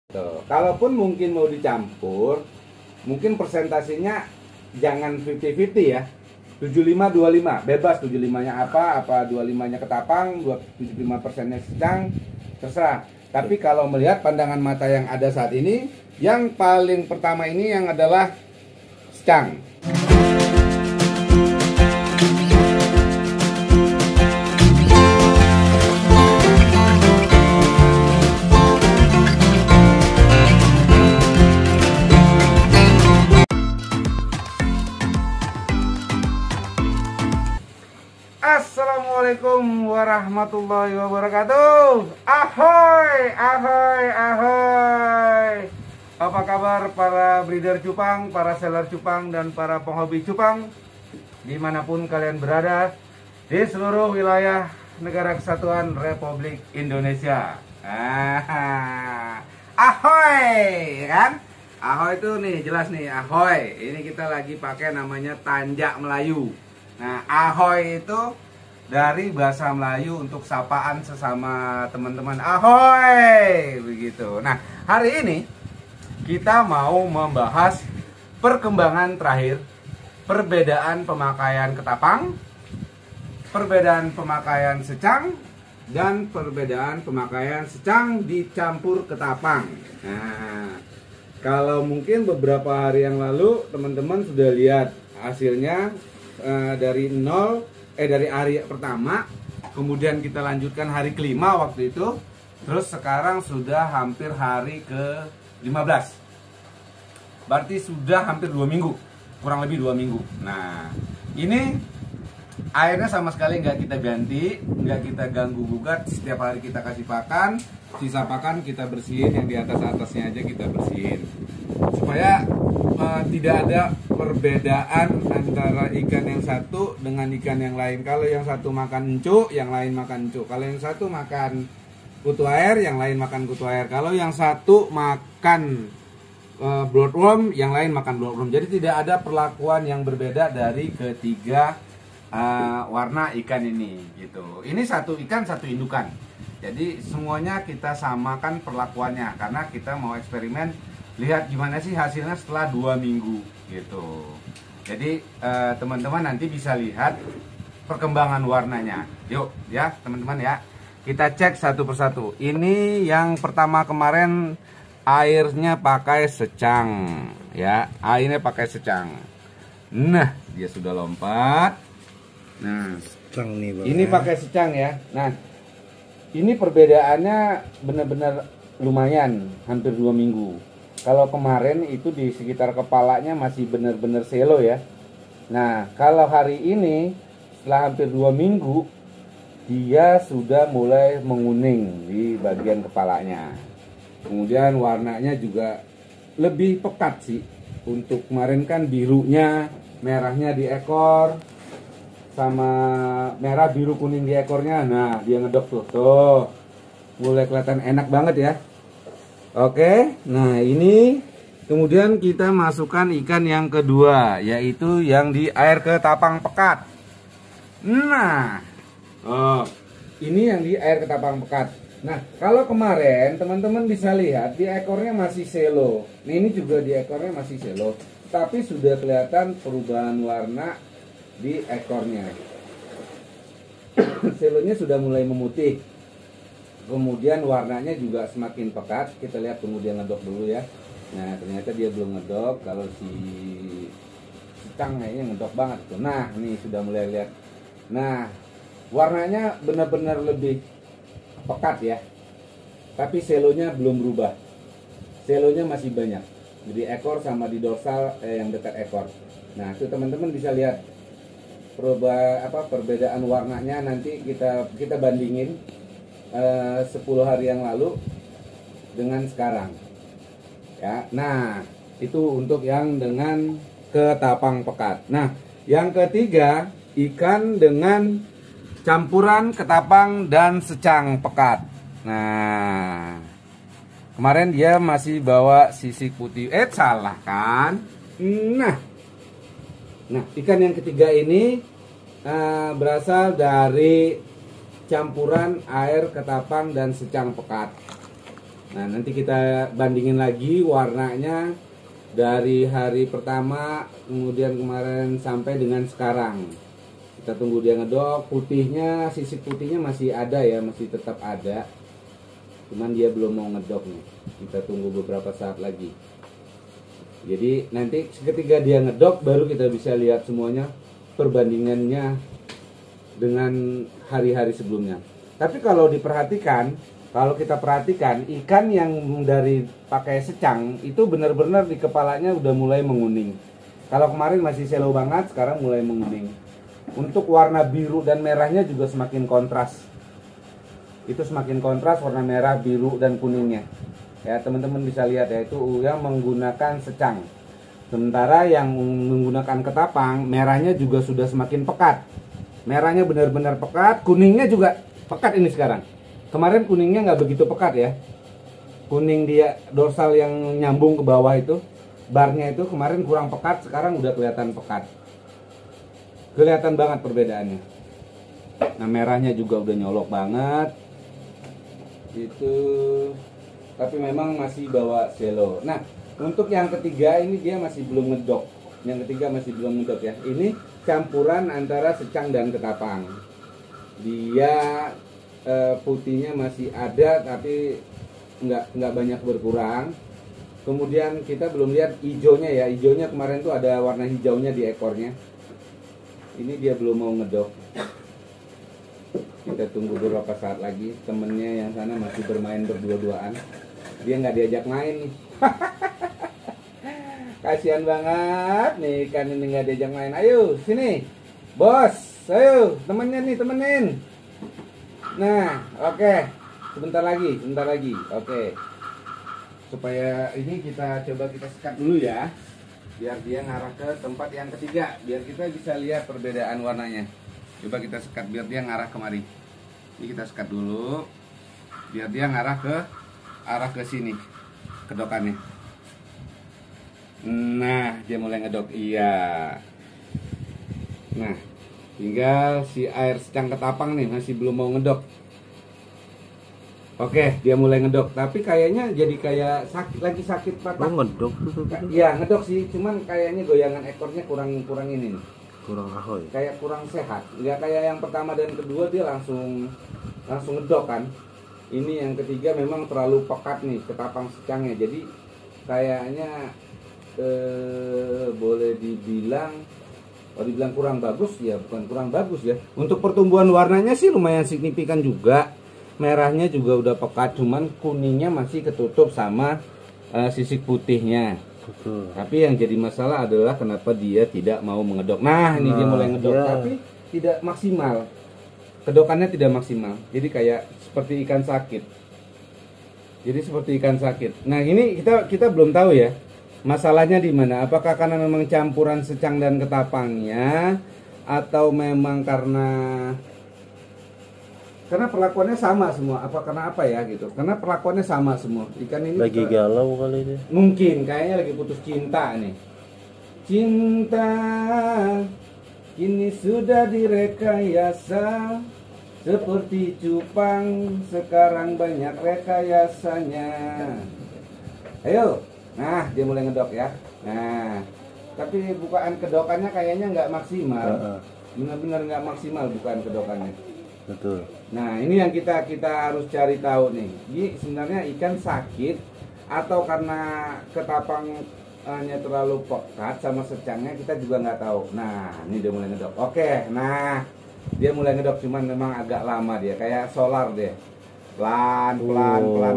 Tuh. Kalaupun mungkin mau dicampur, mungkin presentasinya jangan 50-50 ya. 75-25, bebas 75-nya apa 25-nya ketapang, 75%-nya secang, terserah. Tapi kalau melihat pandangan mata yang ada saat ini, yang paling pertama ini yang adalah secang. Assalamualaikum warahmatullahi wabarakatuh. Ahoy, ahoy, ahoy. Apa kabar para breeder cupang, para seller cupang, dan para penghobi cupang dimanapun kalian berada di seluruh wilayah Negara Kesatuan Republik Indonesia. Ahoy, kan? Ahoy itu nih, jelas nih, ahoy. Ini kita lagi pakai namanya tanjak Melayu. Nah, ahoy itu dari bahasa Melayu untuk sapaan sesama teman-teman. Ahoy! Begitu. Nah, hari ini kita mau membahas perkembangan terakhir, perbedaan pemakaian ketapang, perbedaan pemakaian secang, dan perbedaan pemakaian secang dicampur ketapang. Nah, kalau mungkin beberapa hari yang lalu teman-teman sudah lihat hasilnya dari hari pertama, kemudian kita lanjutkan hari kelima waktu itu, terus sekarang sudah hampir hari ke-15, berarti sudah hampir 2 minggu, kurang lebih 2 minggu. Nah, ini airnya sama sekali nggak kita ganti, nggak kita ganggu gugat. Setiap hari kita kasih pakan, sisa pakan kita bersihin, yang di atasnya aja kita bersihin, supaya tidak ada perbedaan antara ikan yang satu dengan ikan yang lain. Kalau yang satu makan encuk, yang lain makan encuk. Kalau yang satu makan kutu air, yang lain makan kutu air. Kalau yang satu makan bloodworm, yang lain makan bloodworm. Jadi tidak ada perlakuan yang berbeda dari ketiga warna ikan ini, gitu. Ini satu ikan, satu indukan. Jadi semuanya kita samakan perlakuannya, karena kita mau eksperimen lihat gimana sih hasilnya setelah 2 minggu, gitu. Jadi teman-teman nanti bisa lihat perkembangan warnanya. Yuk ya teman-teman ya, kita cek satu persatu. Ini yang pertama kemarin airnya pakai secang ya, airnya pakai secang. Nah, dia sudah lompat. Nah, secang nih, ini pakai secang ya. Nah, ini perbedaannya benar-benar lumayan, hampir 2 minggu. Kalau kemarin itu di sekitar kepalanya masih benar-benar selo ya. Nah, kalau hari ini setelah hampir 2 minggu, dia sudah mulai menguning di bagian kepalanya. Kemudian warnanya juga lebih pekat sih. Untuk kemarin kan birunya, merahnya di ekor, sama merah biru kuning di ekornya. Nah, dia ngedok tuh, mulai kelihatan enak banget ya. Oke, nah ini kemudian kita masukkan ikan yang kedua, yaitu yang di air ketapang pekat. Nah, ini yang di air ketapang pekat. Nah, kalau kemarin teman-teman bisa lihat di ekornya masih selo. Nah, ini juga di ekornya masih selo, tapi sudah kelihatan perubahan warna di ekornya. Selonya sudah mulai memutih. Kemudian warnanya juga semakin pekat. Kita lihat kemudian ngedok dulu ya. Nah, ternyata dia belum ngedok. Kalau si secang kayaknya ngedok banget tuh. Nah, ini sudah mulai lihat. Nah, warnanya benar-benar lebih pekat ya. Tapi selonya belum berubah. Selonya masih banyak di ekor sama di dorsal yang dekat ekor. Nah, itu teman-teman bisa lihat perbedaan warnanya. Nanti kita bandingin 10 hari yang lalu dengan sekarang ya. Nah, itu untuk yang dengan ketapang pekat. Nah, yang ketiga, ikan dengan campuran ketapang dan secang pekat. Nah, kemarin dia masih bawa sisik putih. Salah kan? Nah, ikan yang ketiga ini berasal dari campuran air ketapang dan secang pekat. Nah, nanti kita bandingin lagi warnanya dari hari pertama kemudian kemarin sampai dengan sekarang. Kita tunggu dia ngedok. Putihnya, sisik putihnya masih ada ya, masih tetap ada, cuman dia belum mau ngedok nih. Kita tunggu beberapa saat lagi. Jadi nanti ketika dia ngedok baru kita bisa lihat semuanya perbandingannya dengan hari-hari sebelumnya. Tapi kalau diperhatikan, kalau kita perhatikan ikan yang dari pakai secang itu benar-benar di kepalanya udah mulai menguning. Kalau kemarin masih selo banget, sekarang mulai menguning. Untuk warna biru dan merahnya juga semakin kontras. Itu semakin kontras warna merah, biru dan kuningnya. Ya, teman-teman bisa lihat ya, itu yang menggunakan secang. Sementara yang menggunakan ketapang, merahnya juga sudah semakin pekat. Merahnya benar-benar pekat, kuningnya juga pekat ini sekarang. Kemarin kuningnya nggak begitu pekat ya. Kuning dia dorsal yang nyambung ke bawah itu, barnya itu kemarin kurang pekat, sekarang udah kelihatan pekat. Kelihatan banget perbedaannya. Nah, merahnya juga udah nyolok banget. Itu tapi memang masih bawa selo. Nah, untuk yang ketiga ini dia masih belum ngedok. Yang ketiga masih belum ngedok ya. Ini campuran antara secang dan ketapang. Dia putihnya masih ada tapi nggak banyak berkurang. Kemudian kita belum lihat hijaunya ya. Hijaunya kemarin tuh ada warna hijaunya di ekornya. Ini dia belum mau ngedok. Kita tunggu beberapa saat lagi. Temennya yang sana masih bermain berdua-duaan. Dia nggak diajak main nih. Kasihan banget nih ikan ini nggak diajak main. Ayo sini bos, ayo temennya nih, temenin. Nah oke, sebentar lagi oke. Supaya ini kita coba kita sekat dulu ya, biar dia ngarah ke tempat yang ketiga, biar kita bisa lihat perbedaan warnanya. Coba kita sekat biar dia ngarah kemari. Ini kita sekat dulu biar dia ngarah ke arah ke sini kedokannya. Nah, dia mulai ngedok. Iya. Nah, tinggal si air secang ketapang nih masih belum mau ngedok. Oke, dia mulai ngedok, tapi kayaknya jadi kayak sakit, lagi sakit patah. Oh, ngedok tuh. Iya, ngedok sih, cuman kayaknya goyangan ekornya kurang ini nih. Kurang ahoy. Kayak kurang sehat. Nggak kayak yang pertama dan kedua dia langsung ngedok kan. Ini yang ketiga memang terlalu pekat nih ketapang secangnya. Jadi kayaknya boleh dibilang, kalau dibilang kurang bagus ya bukan kurang bagus ya. Untuk pertumbuhan warnanya sih lumayan signifikan juga. Merahnya juga udah pekat, cuman kuningnya masih ketutup sama sisik putihnya. Betul. Tapi yang jadi masalah adalah kenapa dia tidak mau mengedok. Nah, ini dia mulai ngedok, ya. tapi tidak maksimal. Kedokannya tidak maksimal. Jadi kayak seperti ikan sakit. Jadi seperti ikan sakit. Nah, ini kita belum tahu ya. Masalahnya di mana? Apakah karena memang campuran secang dan ketapangnya, atau memang karena perlakuannya sama semua? Karena apa ya gitu? Karena perlakuannya sama semua. Ikan ini Lagi galau kali dia. mungkin kayaknya lagi putus cinta nih. Cinta kini sudah direkayasa, seperti cupang sekarang banyak rekayasanya. Ayo. Nah, dia mulai ngedok ya. Nah, tapi bukaan kedokannya kayaknya nggak maksimal. Benar-benar nggak maksimal bukaan kedokannya. Betul. Nah, ini yang kita harus cari tahu nih. Ini sebenarnya ikan sakit atau karena ketapangnya terlalu pekat sama secangnya, kita juga nggak tahu. Nah, ini dia mulai ngedok. Oke, nah dia mulai ngedok, cuman memang agak lama dia, kayak solar deh. Pelan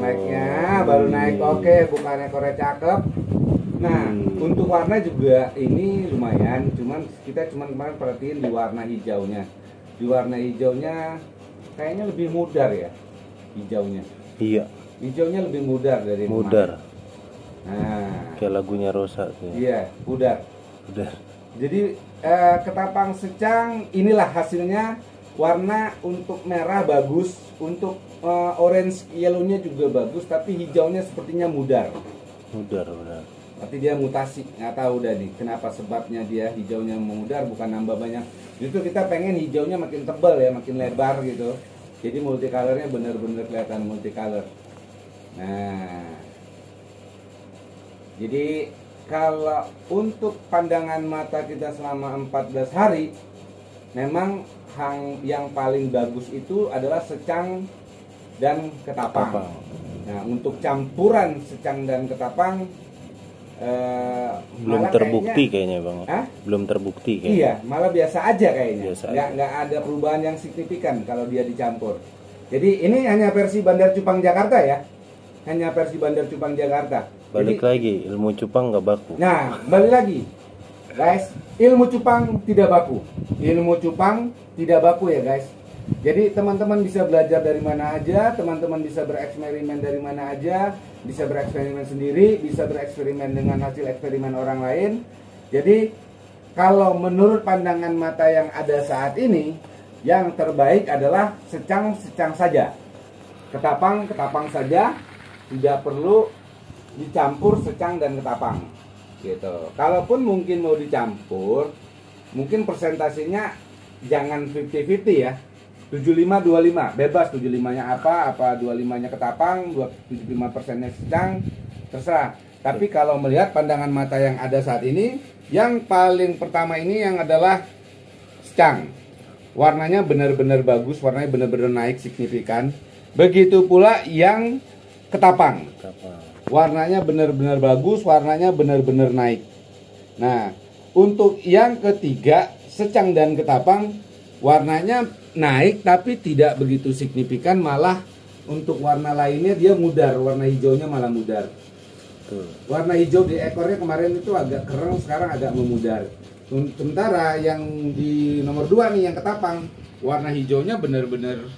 naiknya, baru naik. Oke, bukan ekornya cakep. Nah, untuk warna juga ini lumayan, cuman kita kemarin perhatiin di warna hijaunya. Di warna hijaunya kayaknya lebih mudar ya, hijaunya. Iya. Hijaunya lebih mudar dari Mudar. Nah, Kayak lagunya Rosa tuh. iya, mudar. Mudar. Jadi ketapang secang inilah hasilnya. Warna untuk merah bagus, untuk orange yellownya juga bagus, tapi hijaunya sepertinya mudar. Mudar benar. Berarti dia mutasi, nggak tahu udah nih kenapa sebabnya dia hijaunya memudar, bukan nambah banyak. Justru kita pengen hijaunya makin tebal ya, makin lebar gitu. Jadi multicolornya bener-bener kelihatan multicolor. Nah, jadi kalau untuk pandangan mata kita selama 14 hari, memang yang paling bagus itu adalah secang dan ketapang. Nah, untuk campuran secang dan ketapang belum terbukti kayaknya Bang. Belum terbukti kayaknya. Iya, malah biasa aja kayaknya. Biasa nggak ada perubahan yang signifikan kalau dia dicampur. Jadi ini hanya versi Bandar Cupang Jakarta ya. Hanya versi Bandar Cupang Jakarta. Balik lagi, ilmu cupang nggak baku. Nah, balik lagi, guys, ilmu cupang tidak baku. Ilmu cupang tidak baku ya guys. Jadi teman-teman bisa belajar dari mana aja, teman-teman bisa bereksperimen dari mana aja, bisa bereksperimen sendiri, bisa bereksperimen dengan hasil eksperimen orang lain. Jadi kalau menurut pandangan mata yang ada saat ini, yang terbaik adalah secang-secang saja, ketapang-ketapang saja, tidak perlu dicampur secang dan ketapang gitu. Kalaupun mungkin mau dicampur, mungkin persentasenya jangan 50-50 ya, 75-25, bebas 75-nya apa 25-nya ketapang, 75%-nya secang, terserah. Tapi kalau melihat pandangan mata yang ada saat ini, yang paling pertama ini yang adalah secang, warnanya benar-benar bagus, warnanya benar-benar naik signifikan. Begitu pula yang ketapang, warnanya benar-benar bagus, warnanya benar-benar naik. Nah, untuk yang ketiga, secang dan ketapang, warnanya naik tapi tidak begitu signifikan, malah untuk warna lainnya dia mudar, warna hijaunya malah mudar. Warna hijau di ekornya kemarin itu agak kereng, sekarang agak memudar. Sementara yang di nomor 2 nih, yang ketapang, warna hijaunya benar-benar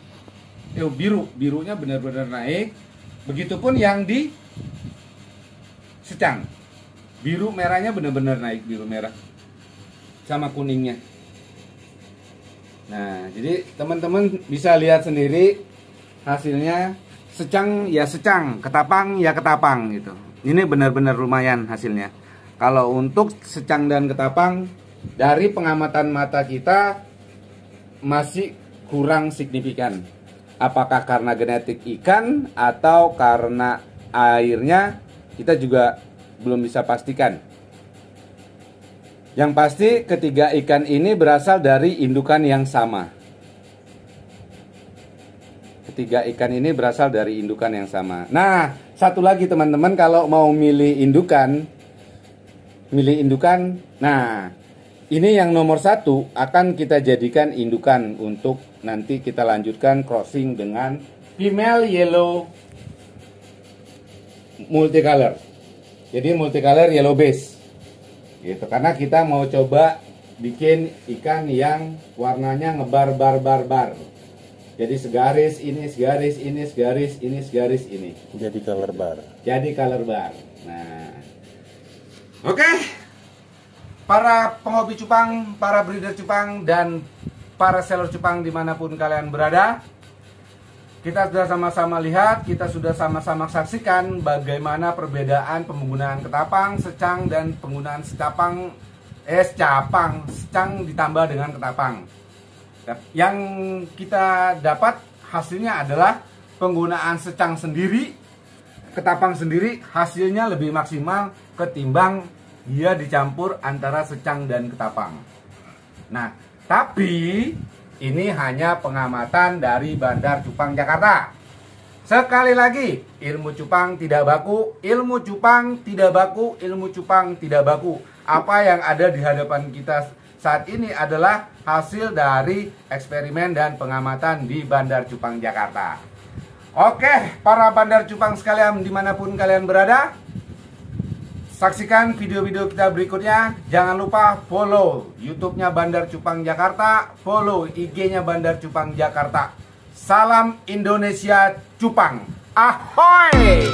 birunya benar-benar naik. Begitupun yang di secang, biru merahnya benar-benar naik, biru merah sama kuningnya. Nah, jadi teman-teman bisa lihat sendiri hasilnya. Secang ya secang, ketapang ya ketapang gitu. Ini benar-benar lumayan hasilnya. Kalau untuk secang dan ketapang, dari pengamatan mata kita masih kurang signifikan. Apakah karena genetik ikan atau karena airnya, kita juga belum bisa pastikan. Yang pasti ketiga ikan ini berasal dari indukan yang sama. Ketiga ikan ini berasal dari indukan yang sama. Nah, satu lagi teman-teman, kalau mau milih indukan, nah ini yang nomor 1 akan kita jadikan indukan untuk nanti kita lanjutkan crossing dengan female yellow multicolor. Jadi multicolor yellow base gitu, karena kita mau coba bikin ikan yang warnanya ngebar-bar-bar. Jadi segaris ini, segaris ini, segaris ini, segaris ini. Jadi color bar. Jadi color bar. Nah, oke. Para penghobi cupang, para breeder cupang, dan para seller cupang dimanapun kalian berada, kita sudah sama-sama lihat, kita sudah sama-sama saksikan bagaimana perbedaan penggunaan ketapang, secang, dan penggunaan secang ditambah dengan ketapang. Yang kita dapat hasilnya adalah penggunaan secang sendiri, ketapang sendiri, hasilnya lebih maksimal ketimbang dia dicampur antara secang dan ketapang. Nah, tapi ini hanya pengamatan dari Bandar Cupang Jakarta. Sekali lagi, ilmu cupang tidak baku, ilmu cupang tidak baku, ilmu cupang tidak baku. Apa yang ada di hadapan kita saat ini adalah hasil dari eksperimen dan pengamatan di Bandar Cupang Jakarta. Oke, para Bandar Cupang sekalian dimanapun kalian berada, saksikan video-video kita berikutnya. Jangan lupa follow YouTube-nya Bandar Cupang Jakarta, follow IG-nya Bandar Cupang Jakarta. Salam Indonesia Cupang. Ahoy!